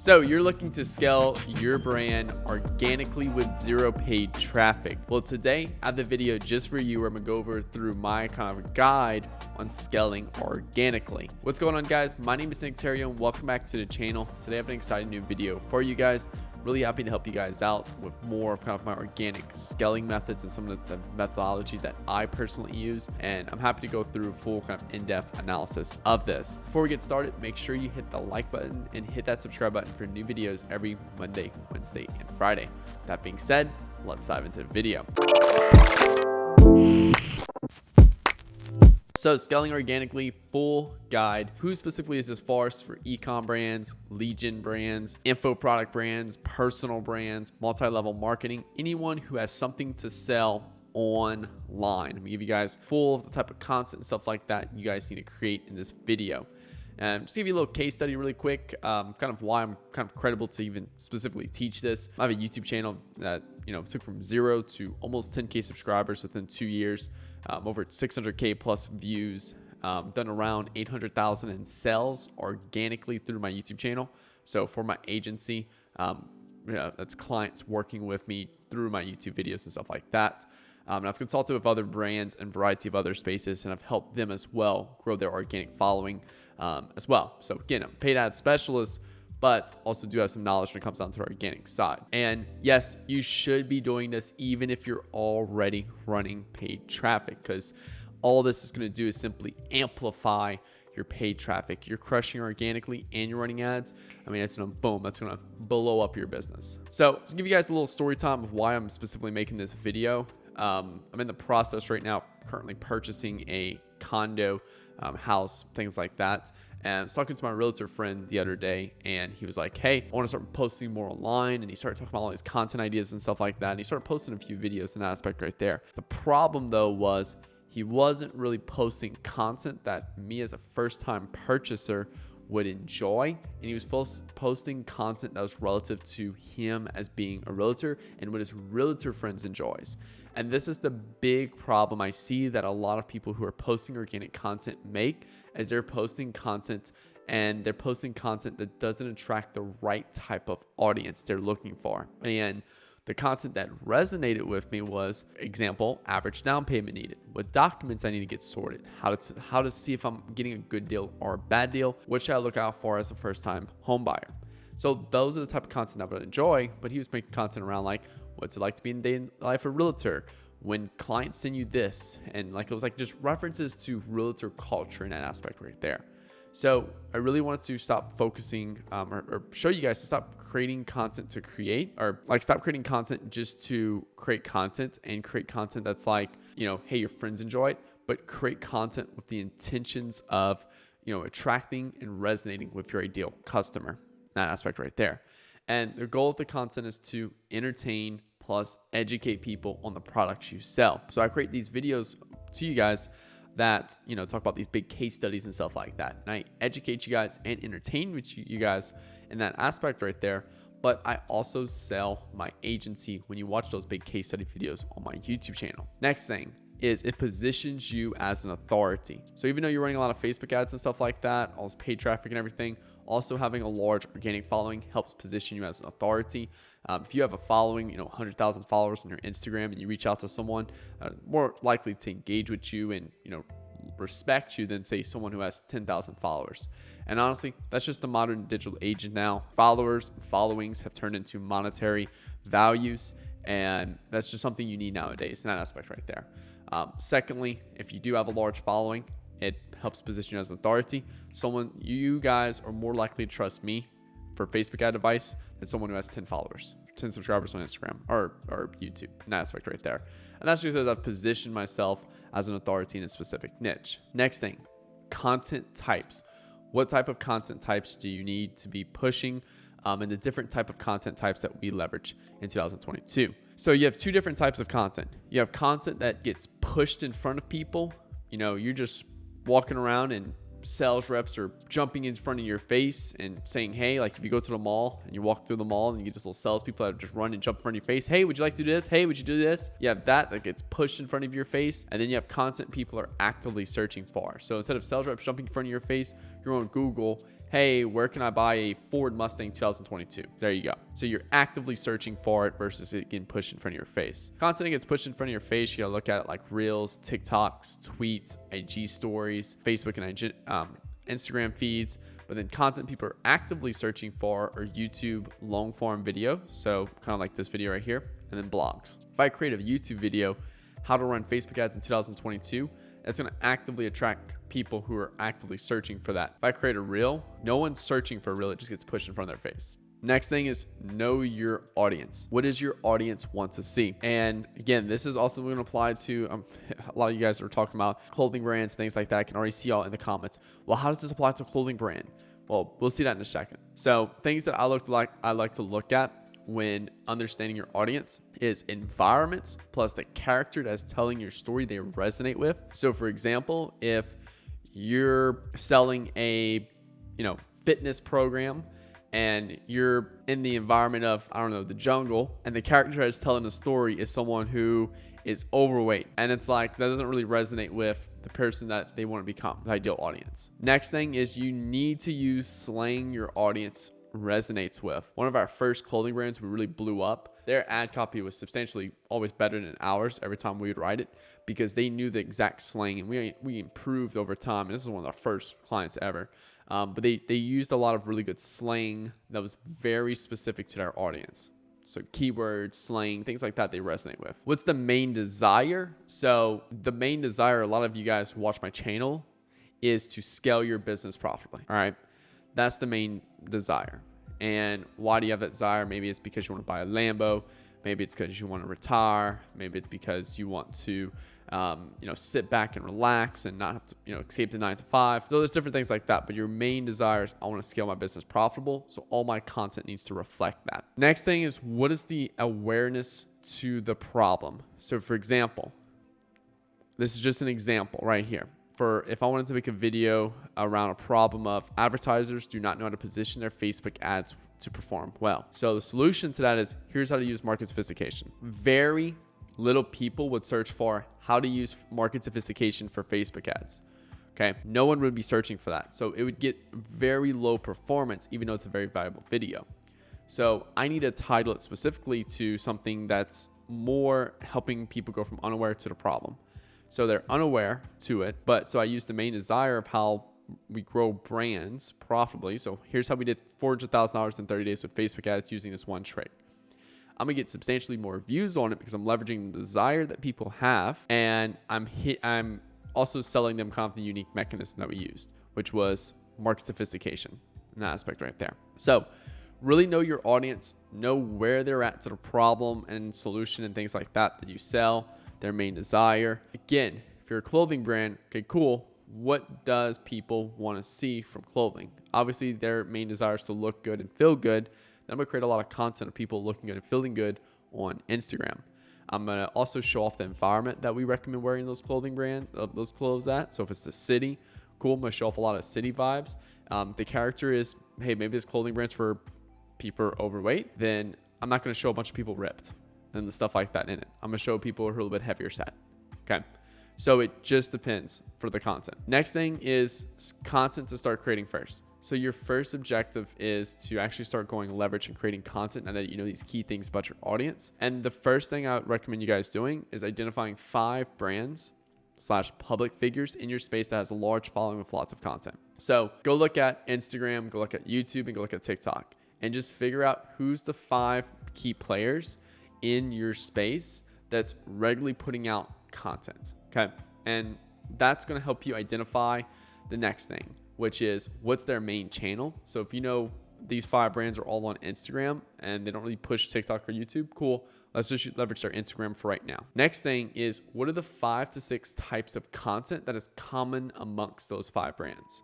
So you're looking to scale your brand organically with zero paid traffic. Well, today I have the video just for you where I'm gonna go over through my kind of guide on scaling organically. What's going on, guys? My name is Nick Theriot and welcome back to the channel. Today I have an exciting new video for you guys. Really happy to help you guys out with more of kind of my organic scaling methods and some of the methodology that I personally use. And I'm happy to go through full kind of in-depth analysis of this. Before we get started, make sure you hit the like button and hit that subscribe button for new videos every Monday, Wednesday, and Friday. That being said, let's dive into the video. So scaling organically, full guide. Who specifically is this for? For e-com brands, lead gen brands, info product brands, personal brands, multi-level marketing, anyone who has something to sell online. I'm gonna give you guys full of the type of content and stuff like that you guys need to create in this video. And just give you a little case study really quick, kind of why I'm kind of credible to even specifically teach this. I have a YouTube channel that, took from 0 to almost 10K subscribers within 2 years, over 600K plus views, done around 800,000 in sales organically through my YouTube channel. So for my agency, that's clients working with me through my YouTube videos and stuff like that. And I've consulted with other brands and variety of other spaces, and I've helped them as well grow their organic following as well. So again, I'm a paid ad specialist, but also do have some knowledge when it comes down to the organic side. And yes, you should be doing this even if you're already running paid traffic, because all this is going to do is simply amplify your paid traffic. You're crushing organically and you're running ads. I mean, it's gonna boom, that's gonna blow up your business. So to give you guys a little story time of why I'm specifically making this video. I'm in the process right now, currently purchasing a condo, house, things like that. And I was talking to my realtor friend the other day, and he was like, hey, I want to start posting more online. And he started talking about all these content ideas and stuff like that. And he started posting a few videos in that aspect right there. The problem though was he wasn't really posting content that me as a first-time purchaser would enjoy, and he was posting content that was relative to him as being a realtor and what his realtor friends enjoys. And this is the big problem I see that a lot of people who are posting organic content make, is they're posting content that doesn't attract the right type of audience they're looking for. And the content that resonated with me was, example, average down payment needed, what documents I need to get sorted, how to see if I'm getting a good deal or a bad deal, what should I look out for as a first-time home buyer. So those are the type of content I would enjoy, but he was making content around like, what's it like to be in the day in the life of a realtor, when clients send you this, and like it was like just references to realtor culture in that aspect right there. So I really wanted to stop focusing or show you guys to stop creating content to create, or like stop creating content just to create content, and create content that's like, hey, your friends enjoy it, but create content with the intentions of, attracting and resonating with your ideal customer, that aspect right there. And the goal of the content is to entertain plus educate people on the products you sell. So I create these videos to you guys that, talk about these big case studies and stuff like that. And I educate you guys and entertain with you guys in that aspect right there. But I also sell my agency when you watch those big case study videos on my YouTube channel. Next thing is it positions you as an authority. So even though you're running a lot of Facebook ads and stuff like that, all this paid traffic and everything, also having a large organic following helps position you as an authority. If you have a following, 100,000 followers on your Instagram, and you reach out to someone, more likely to engage with you and, respect you than say someone who has 10,000 followers. And honestly, that's just the modern digital age now. Followers and followings have turned into monetary values, and that's just something you need nowadays in that aspect right there. Secondly, if you do have a large following, it helps position you as an authority. You guys are more likely to trust me for Facebook ad advice than someone who has 10 followers, 10 subscribers on Instagram or YouTube, in that aspect right there. And that's because I've positioned myself as an authority in a specific niche. Next thing, content types. What type of content types do you need to be pushing, and the different type of content types that we leverage in 2022. So you have two different types of content. You have content that gets pushed in front of people. You're just walking around and sales reps are jumping in front of your face and saying, hey, like if you go to the mall and you walk through the mall and you get just little salespeople that just run and jump in front of your face. Hey, would you like to do this? Hey, would you do this? You have that gets pushed in front of your face. And then you have content people are actively searching for. So instead of sales reps jumping in front of your face, you're on Google hey, where can I buy a Ford Mustang 2022? There you go. So you're actively searching for it versus it getting pushed in front of your face. Content gets pushed in front of your face, you gotta look at it like Reels, TikToks, tweets, IG stories, Facebook and IG, Instagram feeds. But then content people are actively searching for are YouTube long form video. So kind of like this video right here, and then blogs. If I create a YouTube video, how to run Facebook ads in 2022, it's going to actively attract people who are actively searching for that. If I create a reel, no one's searching for a reel. It just gets pushed in front of their face. Next thing is know your audience. What does your audience want to see? And again, this is also going to apply to a lot of you guys are talking about clothing brands, things like that. I can already see y'all in the comments. Well, how does this apply to a clothing brand? Well, we'll see that in a second. So things that I like to look at when understanding your audience is environments plus the character that's telling your story they resonate with. So for example, if you're selling a fitness program and you're in the environment of, I don't know, the jungle, and the character that's telling the story is someone who is overweight, and it's like that doesn't really resonate with the person that they want to become, the ideal audience. Next thing is you need to use slang your audience resonates with. One of our first clothing brands we really blew up, their ad copy was substantially always better than ours every time we would write it, because they knew the exact slang, and we improved over time. And this is one of our first clients ever. But they used a lot of really good slang that was very specific to their audience. So keywords, slang, things like that they resonate with. What's the main desire? So the main desire, a lot of you guys who watch my channel, is to scale your business profitably. All right. That's the main desire. And why do you have that desire? Maybe it's because you want to buy a Lambo. Maybe it's because you want to retire. Maybe it's because you want to, sit back and relax and not have to, escape the 9 to 5. So there's different things like that. But your main desire is, I want to scale my business profitable. So all my content needs to reflect that. Next thing is, what is the awareness to the problem? So for example, this is just an example right here. For if I wanted to make a video around a problem of advertisers do not know how to position their Facebook ads to perform well. So the solution to that is, here's how to use market sophistication. Very little people would search for how to use market sophistication for Facebook ads. Okay. No one would be searching for that. So it would get very low performance, even though it's a very valuable video. So I need to title it specifically to something that's more helping people go from unaware to the problem. So they're unaware to it, but so I use the main desire of how we grow brands profitably. So here's how we did $400,000 in 30 days with Facebook ads using this one trick. I'm gonna get substantially more views on it because I'm leveraging the desire that people have, and I'm also selling them kind of the unique mechanism that we used, which was market sophistication in that aspect right there. So really know your audience, know where they're at to the problem and solution and things like that you sell. Their main desire. Again, if you're a clothing brand, okay, cool. What does people want to see from clothing? Obviously, their main desire is to look good and feel good. Then I'm going to create a lot of content of people looking good and feeling good on Instagram. I'm going to also show off the environment that we recommend wearing those those clothes at. So if it's the city, cool. I'm going to show off a lot of city vibes. The character is, hey, maybe this clothing brand's for people who are overweight. Then I'm not going to show a bunch of people ripped and the stuff like that in it. I'm gonna show people who are a little bit heavier set. Okay. So it just depends for the content. Next thing is content to start creating first. So your first objective is to actually start going leverage and creating content now that you know these key things about your audience. And the first thing I would recommend you guys doing is identifying 5 brands / public figures in your space that has a large following with lots of content. So go look at Instagram, go look at YouTube, and go look at TikTok, and just figure out who's the 5 key players in your space that's regularly putting out content. Okay. And that's going to help you identify the next thing, which is what's their main channel. So if you know these 5 brands are all on Instagram and they don't really push TikTok or YouTube, cool. Let's just leverage their Instagram for right now. Next thing is, what are the 5 to 6 types of content that is common amongst those 5 brands?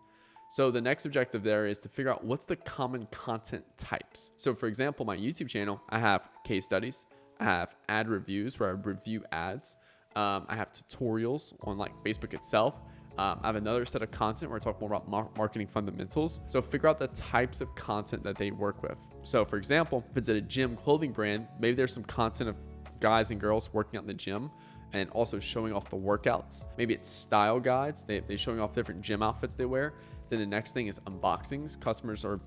So the next objective there is to figure out what's the common content types. So for example, my YouTube channel, I have case studies. I have ad reviews where I review ads. I have tutorials on like Facebook itself. I have another set of content where I talk more about marketing fundamentals. So figure out the types of content that they work with. So for example, if it's at a gym clothing brand, maybe there's some content of guys and girls working out in the gym and also showing off the workouts. Maybe it's style guides. They're showing off different gym outfits they wear. Then the next thing is unboxings. Customers are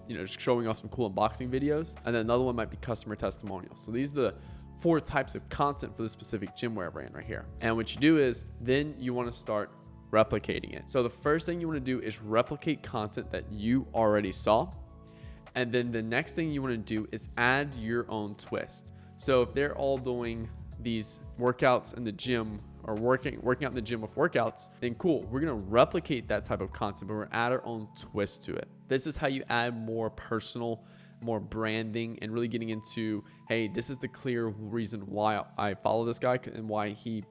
just showing off some cool unboxing videos. And then another one might be customer testimonials. So these are the 4 types of content for the specific gym wear brand right here. And what you do is then you want to start replicating it. So the first thing you want to do is replicate content that you already saw. And then the next thing you want to do is add your own twist. So if they're all doing these workouts in the gym or working out in the gym with workouts, then cool. We're going to replicate that type of content, but we're going to add our own twist to it. This is how you add more personal, more branding, and really getting into, hey, this is the clear reason why I follow this guy and why he,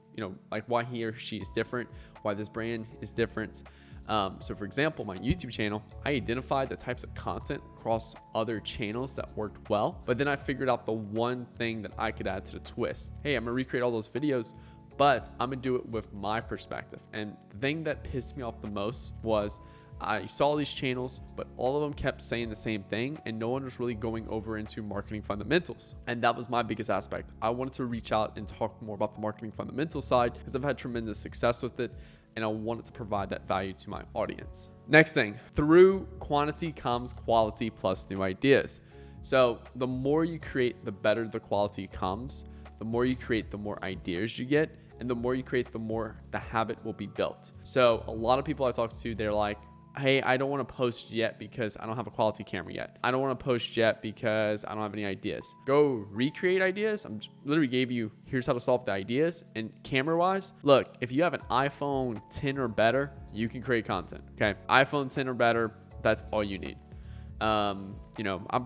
why he or she is different, why this brand is different. So for example, my YouTube channel, I identified the types of content across other channels that worked well, but then I figured out the one thing that I could add to the twist. Hey, I'm gonna recreate all those videos, but I'm gonna do it with my perspective. And the thing that pissed me off the most was I saw these channels, but all of them kept saying the same thing, and no one was really going over into marketing fundamentals. And that was my biggest aspect. I wanted to reach out and talk more about the marketing fundamental side because I've had tremendous success with it, and I wanted to provide that value to my audience. Next thing, through quantity comes quality plus new ideas. So the more you create, the better the quality comes. The more you create, the more ideas you get. And the more you create, the more the habit will be built. So a lot of people I talk to, they're like, hey, I don't want to post yet because I don't have a quality camera yet. I don't want to post yet because I don't have any ideas. Go recreate ideas. I'm literally gave you, here's how to solve the ideas. And camera wise, look, if you have an iPhone 10 or better, you can create content. Okay. iPhone 10 or better, that's all you need. I'm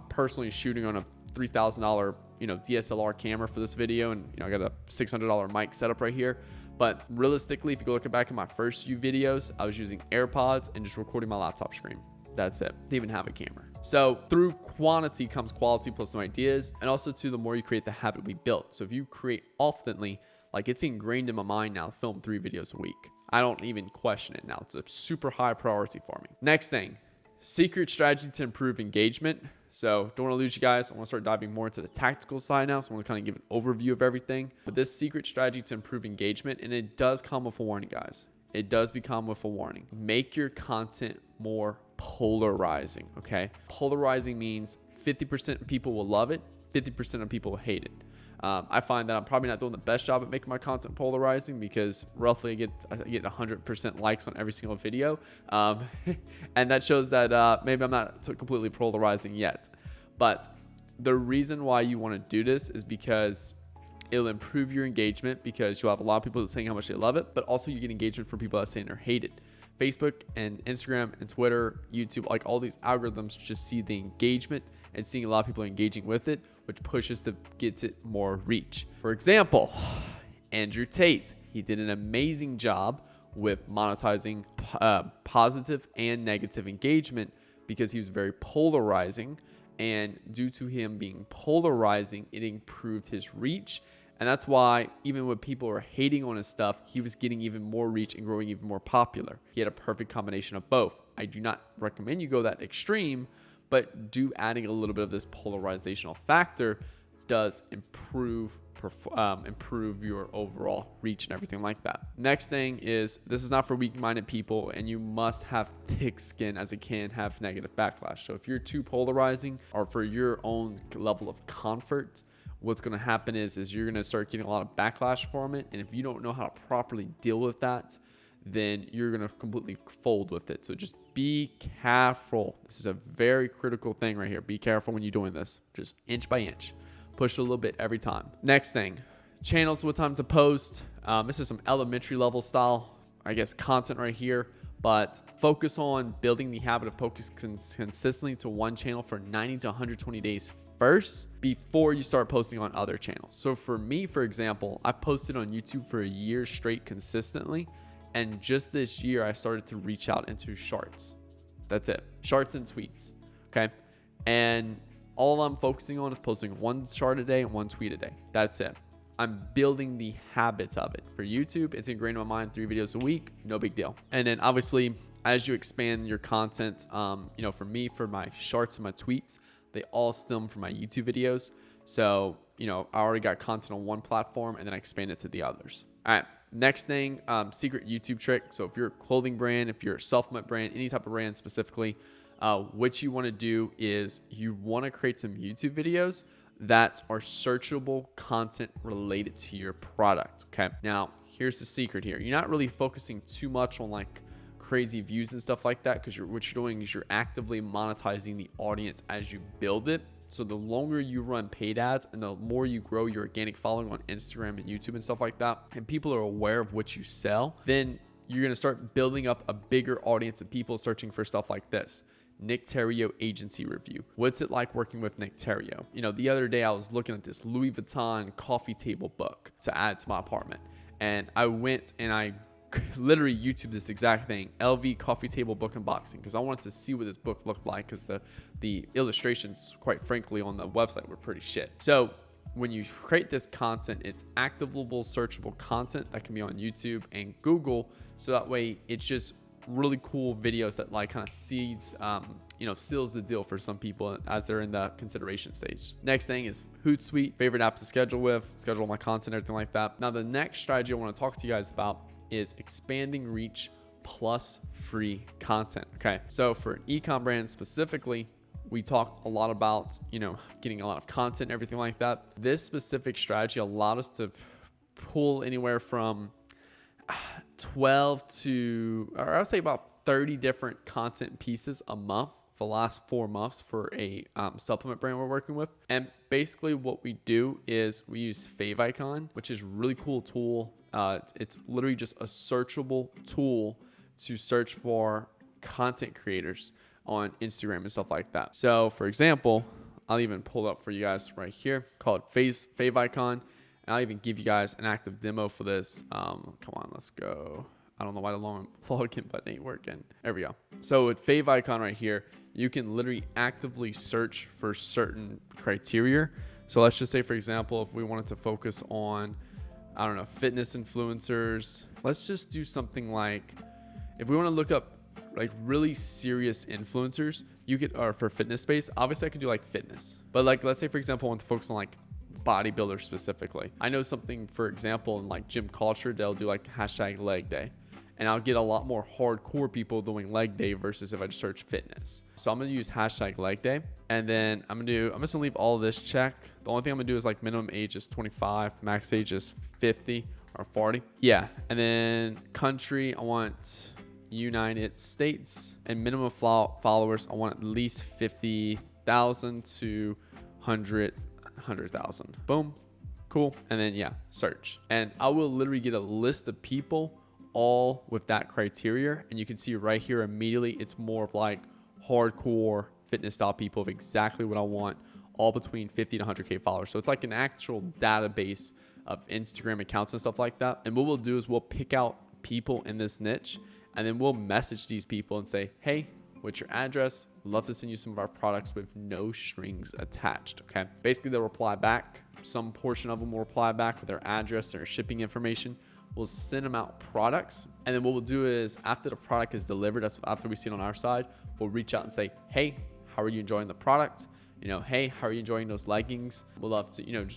personally shooting on a $3,000, DSLR camera for this video. And, I got a $600 mic setup right here. But realistically, if you go look back at my first few videos, I was using AirPods and just recording my laptop screen. That's it. Didn't even have a camera. So through quantity comes quality plus new ideas. And also too, the more you create, the habit will be built. So if you create oftenly, like it's ingrained in my mind now to film 3 videos a week. I don't even question it now. It's a super high priority for me. Next thing, secret strategy to improve engagement. So don't want to lose you guys. I want to start diving more into the tactical side now. So I want to kind of give an overview of everything. But this secret strategy to improve engagement, and it does come with a warning, guys. It does become with a warning. Make your content more polarizing, okay? Polarizing means 50% of people will love it, 50% of people will hate it. I find that I'm probably not doing the best job at making my content polarizing because roughly I get 100% likes on every single video. And that shows that maybe I'm not completely polarizing yet. But the reason why you want to do this is because it'll improve your engagement because you'll have a lot of people saying how much they love it, but also you get engagement from people that saying they're hated. Facebook and Instagram and Twitter, YouTube, like all these algorithms just see the engagement and seeing a lot of people engaging with it, which pushes to get it more reach. For example, Andrew Tate, he did an amazing job with monetizing positive and negative engagement because he was very polarizing. And due to him being polarizing, it improved his reach. And that's why even when people are hating on his stuff, he was getting even more reach and growing even more popular. He had a perfect combination of both. I do not recommend you go that extreme, but adding a little bit of this polarizational factor does improve your overall reach and everything like that. Next thing is, this is not for weak-minded people, and you must have thick skin as it can have negative backlash. So if you're too polarizing or for your own level of comfort, what's going to happen is you're going to start getting a lot of backlash from it. And if you don't know how to properly deal with that, then you're going to completely fold with it. So just be careful. This is a very critical thing right here. Be careful when you're doing this, just inch by inch. Push a little bit every time. Next thing, channels, what time to post. This is some elementary level style, I guess, content right here. But focus on building the habit of focus consistently to one channel for 90 to 120 days first before you start posting on other channels. So for me, for example, I posted on YouTube for a year straight consistently. And just this year, I started to reach out into shorts. That's it. Shorts and tweets. Okay. And all I'm focusing on is posting one short a day and one tweet a day. That's it. I'm building the habits of it. For YouTube, it's ingrained in my mind, 3 videos a week, no big deal. And then obviously, as you expand your content, for me, for my shorts and my tweets, they all stem from my YouTube videos. So, I already got content on one platform and then I expand it to the others. All right. Next thing, secret YouTube trick. So if you're a clothing brand, if you're a supplement brand, any type of brand specifically, what you want to do is you want to create some YouTube videos that are searchable content related to your product. Okay. Now, here's the secret here. You're not really focusing too much on like crazy views and stuff like that, because what you're doing is you're actively monetizing the audience as you build it. So the longer you run paid ads and the more you grow your organic following on Instagram and YouTube and stuff like that, and people are aware of what you sell, then you're going to start building up a bigger audience of people searching for stuff like this. Nick Theriot agency review. What's it like working with Nick Theriot? You know, the other day I was looking at this Louis Vuitton coffee table book to add to my apartment. And I went and I literally YouTube this exact thing, LV coffee table book unboxing, because I wanted to see what this book looked like, because the illustrations, quite frankly, on the website were pretty shit. So when you create this content, it's activable, searchable content that can be on YouTube and Google. So that way it's just really cool videos that like kind of seals the deal for some people as they're in the consideration stage. Next thing is Hootsuite, favorite app to schedule with, schedule my content, everything like that. Now the next strategy I want to talk to you guys about is expanding reach plus free content. Okay, so for an e-com brand specifically, we talk a lot about, getting a lot of content, everything like that. This specific strategy allowed us to pull anywhere from 12 to, or I would say about 30 different content pieces a month for the last 4 months for a supplement brand we're working with. And basically what we do is we use favicon, which is a really cool tool. It's literally just a searchable tool to search for content creators on Instagram and stuff like that. So for example, I'll even pull it up for you guys right here, called favicon. And I'll even give you guys an active demo for this. Come on, let's go. I don't know why the long login button ain't working. There we go. So with favicon right here, you can literally actively search for certain criteria. So let's just say, for example, if we wanted to focus on, I don't know, fitness influencers, let's just do something like, if we want to look up like really serious influencers, you could, or for fitness space, obviously I could do like fitness, but like, let's say for example, I want to focus on like bodybuilders specifically. I know something, for example, in like gym culture, they'll do like hashtag leg day, and I'll get a lot more hardcore people doing leg day versus if I just search fitness. So I'm going to use hashtag leg day, and then I'm just going to leave all of this check. The only thing I'm going to do is like minimum age is 25, max age is 50 or 40. Yeah. And then country, I want United States, and minimum followers, I want at least 50,000 to 100,000. Boom. Cool. And then yeah, search. And I will literally get a list of people all with that criteria. And you can see right here immediately, it's more of like hardcore fitness style people of exactly what I want, all between 50 to 100K followers. So it's like an actual database of Instagram accounts and stuff like that. And what we'll do is we'll pick out people in this niche, and then we'll message these people and say, hey, what's your address? We'd love to send you some of our products with no strings attached. Okay. Basically, they'll reply back. Some portion of them will reply back with their address, their shipping information. We'll send them out products. And then what we'll do is after the product is delivered, that's after we see it on our side, we'll reach out and say, hey, how are you enjoying the product? Hey, how are you enjoying those leggings? We'll love to,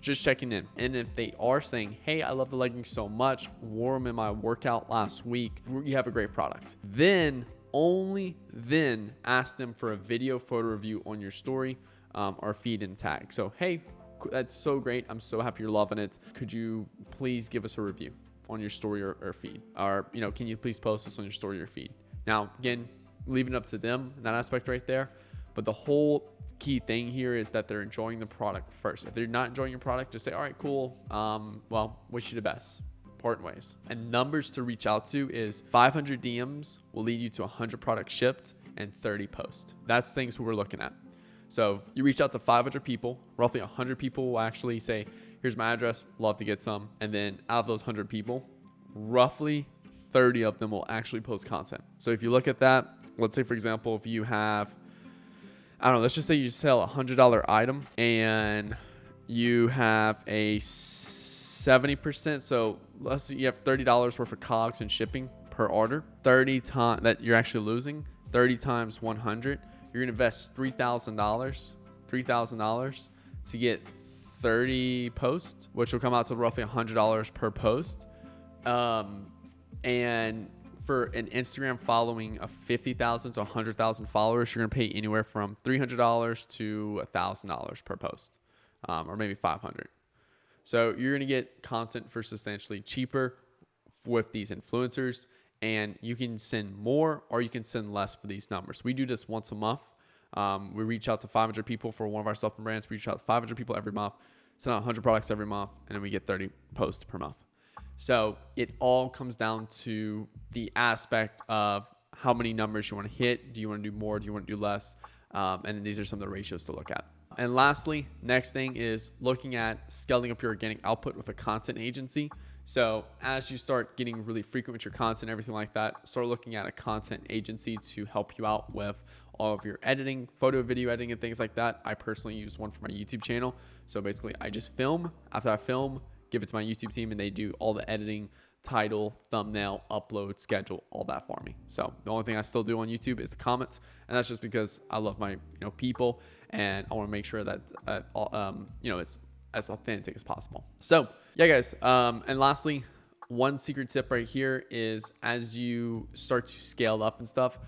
just checking in. And if they are saying, hey, I love the leggings so much, wore them in my workout last week, you have a great product. Then, only then ask them for a video photo review on your story or feed and tag. So, hey, that's so great. I'm so happy you're loving it. Could you please give us a review on your story or feed? Or, can you please post this on your story or feed? Now, again, leaving it up to them in that aspect right there. But the whole key thing here is that they're enjoying the product first. If they're not enjoying your product, just say, all right, cool. Well, wish you the best. Parting ways. And numbers to reach out to is 500 DMs will lead you to 100 products shipped and 30 posts. That's things we're looking at. So you reach out to 500 people, roughly 100 people will actually say, here's my address, love to get some. And then out of those 100 people, roughly 30 of them will actually post content. So if you look at that, let's say, for example, if you have, I don't know, let's just say you sell a $100 item and you have a 70%. So let's say you have $30 worth of COGS and shipping per order, 30 times that you're actually losing, 30 times 100. You're going to invest $3,000 to get 30 posts, which will come out to roughly $100 per post. And for an Instagram following of 50,000 to 100,000 followers, you're going to pay anywhere from $300 to $1,000 per post, or maybe 500. So you're going to get content for substantially cheaper with these influencers, and you can send more or you can send less for these numbers. We do this once a month. We reach out to 500 people for one of our supplement brands. We reach out to 500 people every month, send out 100 products every month, and then we get 30 posts per month. So it all comes down to the aspect of how many numbers you want to hit. Do you want to do more? Do you want to do less? And these are some of the ratios to look at. And lastly, next thing is looking at scaling up your organic output with a content agency. So as you start getting really frequent with your content, everything like that, start looking at a content agency to help you out with all of your editing, photo, video editing, and things like that. I personally use one for my YouTube channel. So basically I just film. After I film, give it to my YouTube team, and they do all the editing, title, thumbnail, upload, schedule, all that for me. So the only thing I still do on YouTube is the comments, and that's just because I love my people, and I want to make sure that it's as authentic as possible. So yeah, guys. And lastly, one secret tip right here is as you start to scale up and stuff,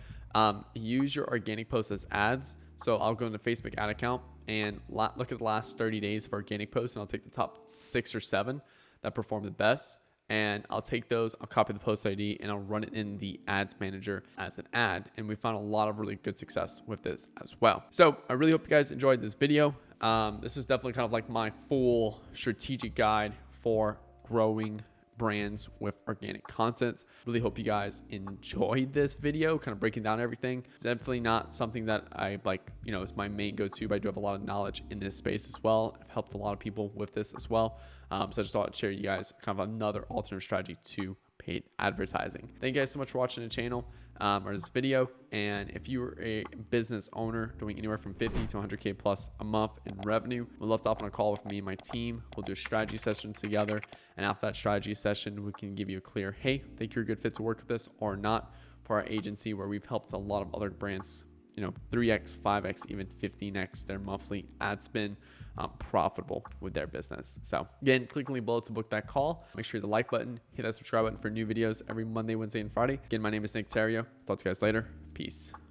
use your organic posts as ads. So I'll go into Facebook ad account and look at the last 30 days of organic posts, and I'll take the top 6 or 7 that perform the best. And I'll take those, I'll copy the post ID, and I'll run it in the ads manager as an ad. And we found a lot of really good success with this as well. So I really hope you guys enjoyed this video. This is definitely kind of like my full strategic guide for growing brands with organic content. Really hope you guys enjoyed this video, kind of breaking down everything. It's definitely not something that I is my main go-to, but I do have a lot of knowledge in this space as well. I've helped a lot of people with this as well. So I just thought I'd share you guys kind of another alternative strategy to paid advertising. Thank you guys so much for watching the channel or this video. And if you're a business owner doing anywhere from 50 to 100K plus a month in revenue, we'd love to hop on a call with me and my team. We'll do a strategy session together. And after that strategy session, we can give you a clear, hey, think you're a good fit to work with this or not, for our agency, where we've helped a lot of other brands, 3x, 5x, even 15x their monthly ad spend profitable with their business. So again, click the link below to book that call. Make sure you hit the like button, hit that subscribe button for new videos every Monday, Wednesday, and Friday. Again, my name is Nick Theriot. Talk to you guys later. Peace.